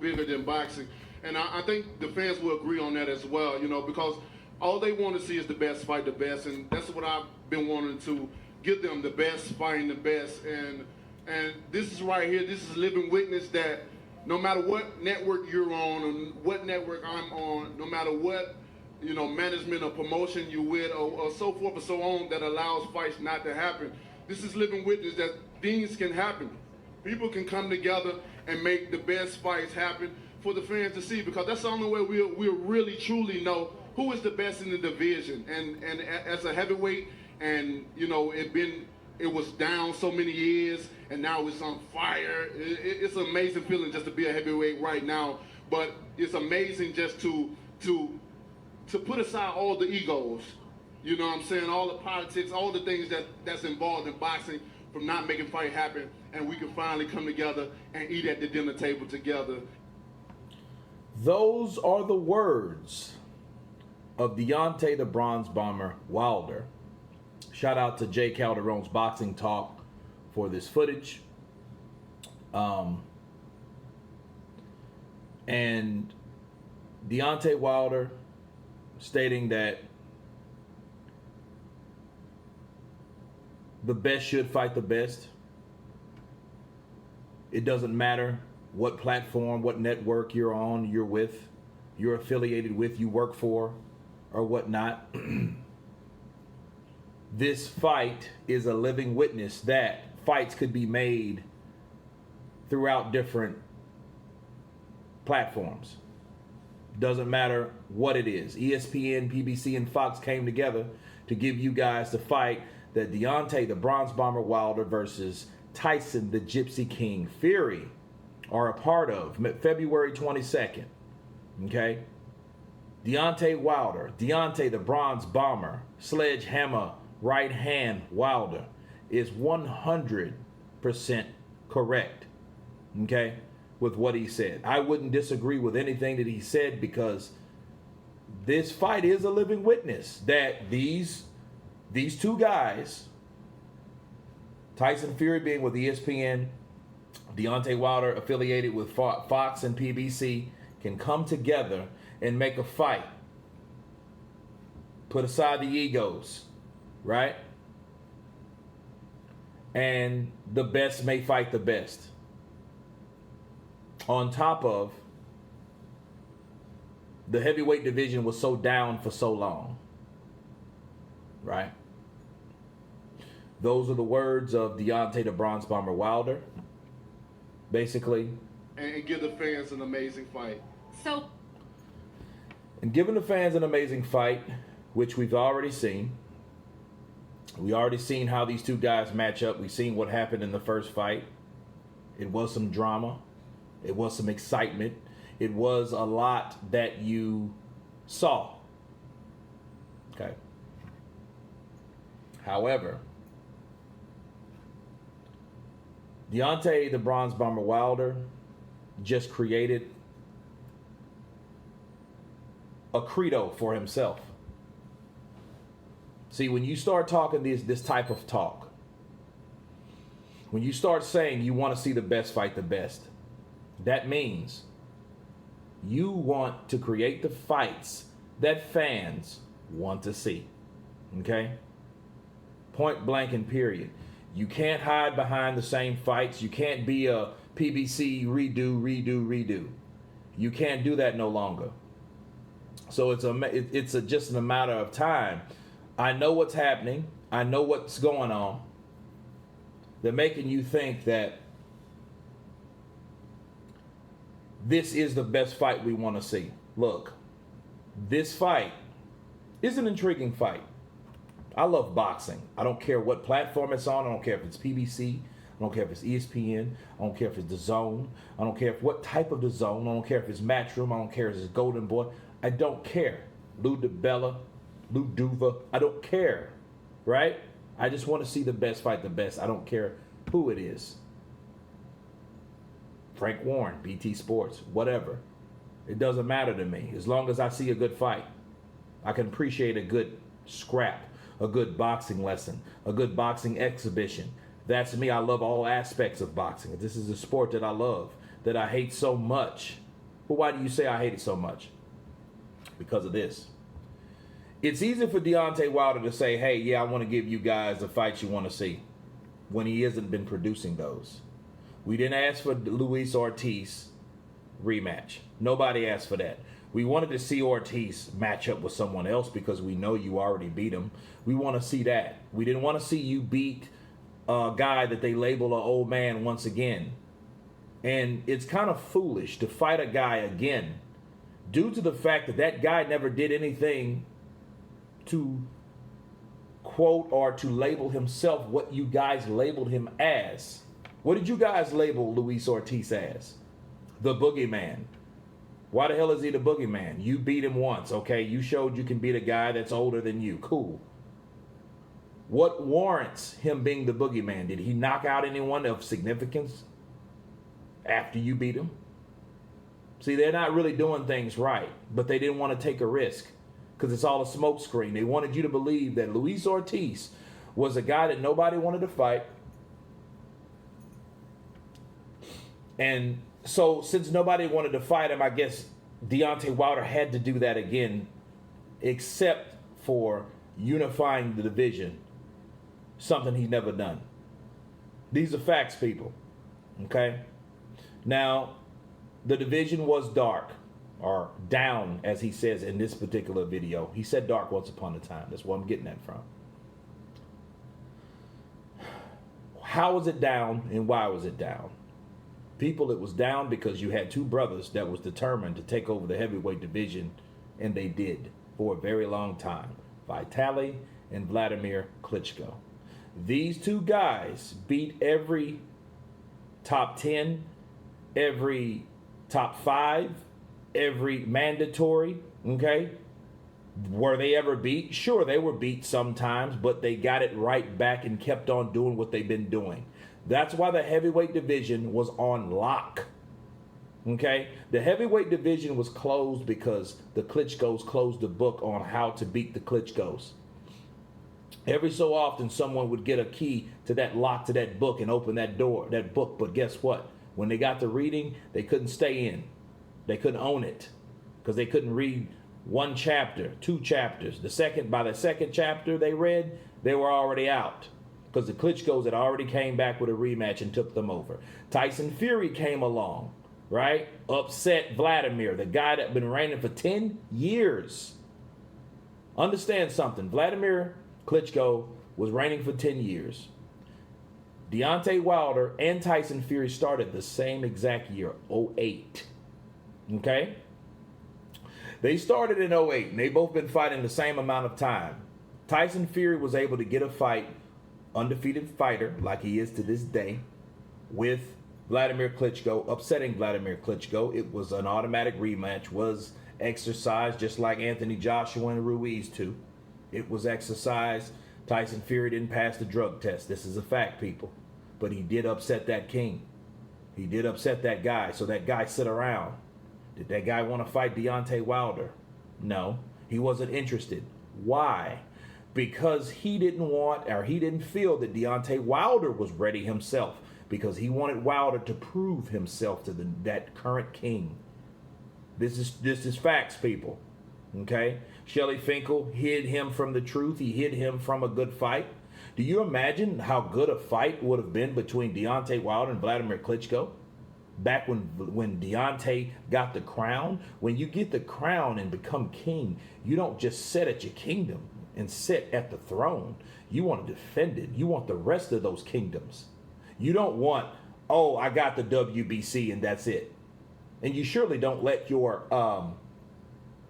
bigger than boxing. And I think the fans will agree on that as well, you know, because all they want to see is the best fight the best, and that's what I've been wanting to give them, the best fighting the best. And this is right here, this is living witness that no matter what network you're on, or what network I'm on, no matter what, you know, management or promotion you with, or so forth and so on, that allows fights not to happen. This is living witness that things can happen. People can come together and make the best fights happen for the fans to see, because that's the only way we'll really truly know who is the best in the division. And as a heavyweight, and you know, it was down so many years, and now it's on fire. It's an amazing feeling just to be a heavyweight right now. But it's amazing just to put aside all the egos, you know what I'm saying, all the politics, all the things that's involved in boxing, from not making fight happen, and we can finally come together and eat at the dinner table together. Those are the words of Deontay the Bronze Bomber Wilder. Shout out to Jay Calderon's Boxing Talk for this footage. And Deontay Wilder stating that the best should fight the best. It doesn't matter what platform, what network you're on, you're with, you're affiliated with, you work for, or whatnot. This fight is a living witness that fights could be made throughout different platforms. Doesn't matter what it is. ESPN, PBC, and Fox came together to give you guys the fight that Deontay the Bronze Bomber Wilder versus Tyson the Gypsy King Fury are a part of, February 22nd. Okay? Deontay Wilder, Deontay the Bronze Bomber, Sledgehammer, right hand Wilder is 100% correct, okay, with what he said. I wouldn't disagree with anything that he said, because this fight is a living witness that these two guys, Tyson Fury being with ESPN, Deontay Wilder affiliated with Fox and PBC, can come together and make a fight. Put aside the egos, right? And the best may fight the best. On top of the heavyweight division was so down for so long, right? Those are the words of Deontay the Bronze Bomber Wilder, basically. And give the fans an amazing fight. And giving the fans an amazing fight, which we've already seen. We already seen how these two guys match up. We've seen what happened in the first fight. It was some drama. It was some excitement. It was a lot that you saw. Okay. However, Deontay the Bronze Bomber Wilder just created a credo for himself. See, when you start talking this type of talk, when you start saying you want to see the best fight the best, that means you want to create the fights that fans want to see. Okay? Point blank and period. You can't hide behind the same fights. You can't be a PBC redo. You can't do that no longer. So it's just a matter of time. I know what's happening. I know what's going on. They're making you think that this is the best fight we want to see. Look, this fight is an intriguing fight. I love boxing. I don't care what platform it's on. I don't care if it's PBC. I don't care if it's ESPN. I don't care if it's the Zone. I don't care what type of the Zone. I don't care if it's Matchroom. I don't care if it's Golden Boy. I don't care. Lou DiBella, Lou Duva. I don't care, right? I just want to see the best fight the best. I don't care who it is. Frank Warren, BT Sports, whatever. It doesn't matter to me. As long as I see a good fight, I can appreciate a good scrap, a good boxing lesson, a good boxing exhibition. That's me. I love all aspects of boxing. This is a sport that I love, that I hate so much, But why do you say I hate it so much? Because of this. It's easy for Deontay Wilder to say, hey, yeah, I want to give you guys the fights you want to see, when he hasn't been producing those. We didn't ask for the Luis Ortiz rematch. Nobody asked for that. We wanted to see Ortiz match up with someone else because we know you already beat him. We want to see that. We didn't want to see you beat a guy that they label an old man once again. And it's kind of foolish to fight a guy again due to the fact that that guy never did anything to quote or to label himself what you guys labeled him as. What did you guys label Luis Ortiz as? The boogeyman. Why the hell is he the boogeyman? You beat him once, okay? You showed you can beat a guy that's older than you. Cool. What warrants him being the boogeyman? Did he knock out anyone of significance after you beat him? See, they're not really doing things right, but they didn't want to take a risk because it's all a smokescreen. They wanted you to believe that Luis Ortiz was a guy that nobody wanted to fight. And so since nobody wanted to fight him, I guess Deontay Wilder had to do that again, except for unifying the division, something he's never done. These are facts, people. Okay? Now, the division was dark, or down, as he says in this particular video. He said dark once upon a time. That's where I'm getting that from. How was it down and why was it down? People, it was down because you had two brothers that was determined to take over the heavyweight division, and they did for a very long time. Vitaly and Vladimir Klitschko. These two guys beat every top 10, every top 5, every mandatory, okay? Were they ever beat? Sure, they were beat sometimes, but they got it right back and kept on doing what they've been doing. That's why the heavyweight division was on lock. Okay? The heavyweight division was closed because the Klitschkos closed the book on how to beat the Klitschkos. Every so often, someone would get a key to that lock to that book and open that door, that book. But guess what? When they got to reading, they couldn't stay in. They couldn't own it because they couldn't read one chapter, 2 chapters. By the second chapter they read, they were already out. Because the Klitschkos had already came back with a rematch and took them over. Tyson Fury came along, right? Upset Vladimir, the guy that had been reigning for 10 years. Understand something. Vladimir Klitschko was reigning for 10 years. Deontay Wilder and Tyson Fury started the same exact year, 2008. Okay? They started in 2008, and they both been fighting the same amount of time. Tyson Fury was able to get a fight, undefeated fighter, like he is to this day, with Vladimir Klitschko, upsetting Vladimir Klitschko. It was an automatic rematch, was exercised just like Anthony Joshua and Ruiz too. It was exercised. Tyson Fury didn't pass the drug test. This is a fact, people. But he did upset that king. He did upset that guy, so that guy sit around. Did that guy want to fight Deontay Wilder? No, he wasn't interested. Why? Because he didn't want, or he didn't feel that Deontay Wilder was ready himself, because he wanted Wilder to prove himself to that current king. This is facts, people. Okay? Shelly Finkel hid him from the truth. He hid him from a good fight. Do you imagine how good a fight would have been between Deontay Wilder and Vladimir Klitschko? Back when Deontay got the crown. When you get the crown and become king, you don't just sit at your kingdom and sit at the throne. You want to defend it. You want the rest of those kingdoms. You don't want, oh, I got the WBC and that's it. And you surely don't let your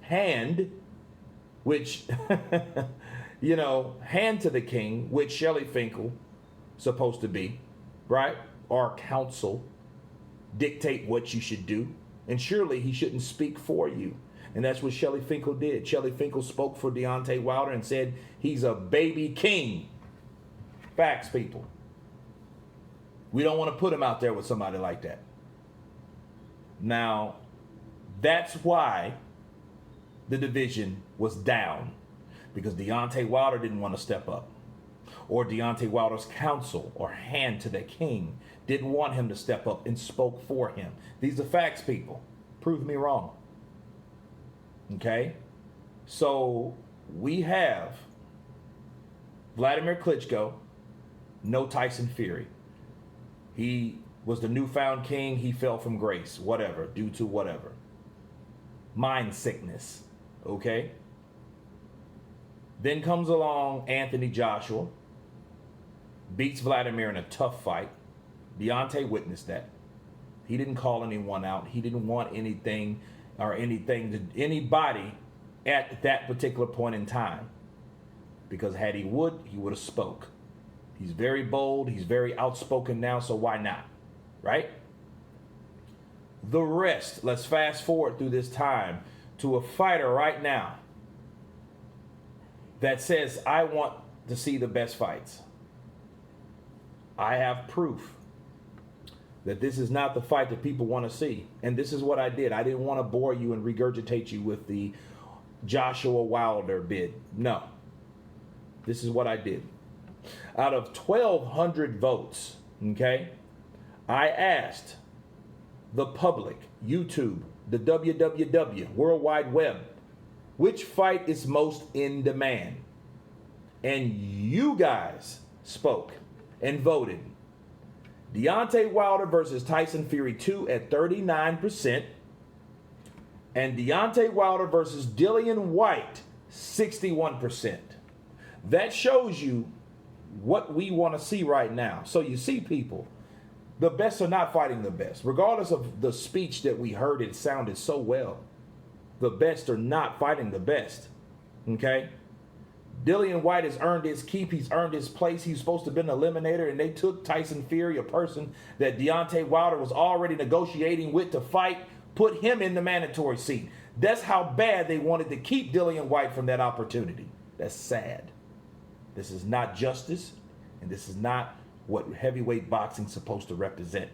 hand, which, hand to the king, which Shelly Finkel supposed to be, right? Or counsel, dictate what you should do. And surely he shouldn't speak for you. And that's what Shelly Finkel did. Shelly Finkel spoke for Deontay Wilder and said he's a baby king. Facts, people. We don't want to put him out there with somebody like that. Now, that's why the division was down. Because Deontay Wilder didn't want to step up. Or Deontay Wilder's counsel or hand to the king didn't want him to step up and spoke for him. These are facts, people. Prove me wrong. Okay? So we have Vladimir Klitschko, no Tyson Fury. He was the newfound king. He fell from grace, whatever, due to whatever. Mind sickness. Okay? Then comes along Anthony Joshua, beats Vladimir in a tough fight. Deontay witnessed that. He didn't call anyone out. He didn't want anything to anybody at that particular point in time. Because had he would have spoke. He's very bold. He's very outspoken now, so why not? Right? The rest, let's fast forward through this time to a fighter right now that says, I want to see the best fights. I have proof that this is not the fight that people want to see. And this is what I did. I didn't want to bore you and regurgitate you with the Joshua Wilder bid. No. This is what I did. Out of 1,200 votes, okay, I asked the public, YouTube, the WWW, World Wide Web, which fight is most in demand? And you guys spoke and voted. Deontay Wilder versus Tyson Fury 2 at 39%. And Deontay Wilder versus Dillian White, 61%. That shows you what we want to see right now. So you see, people, the best are not fighting the best. Regardless of the speech that we heard, it sounded so well. The best are not fighting the best. Okay? Dillian White has earned his keep. He's earned his place. He's supposed to have been an eliminator, and they took Tyson Fury, a person that Deontay Wilder was already negotiating with to fight, put him in the mandatory seat. That's how bad they wanted to keep Dillian White from that opportunity. That's sad. This is not justice, and this is not what heavyweight boxing is supposed to represent.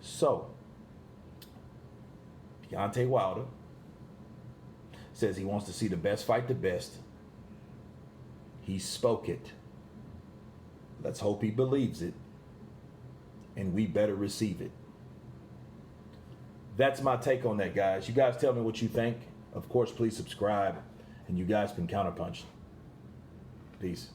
So, Deontay Wilder says he wants to see the best fight the best. He spoke it. Let's hope he believes it, and we better receive it. That's my take on that, guys. You guys tell me what you think. Of course, please subscribe, and you guys can counterpunch. Peace.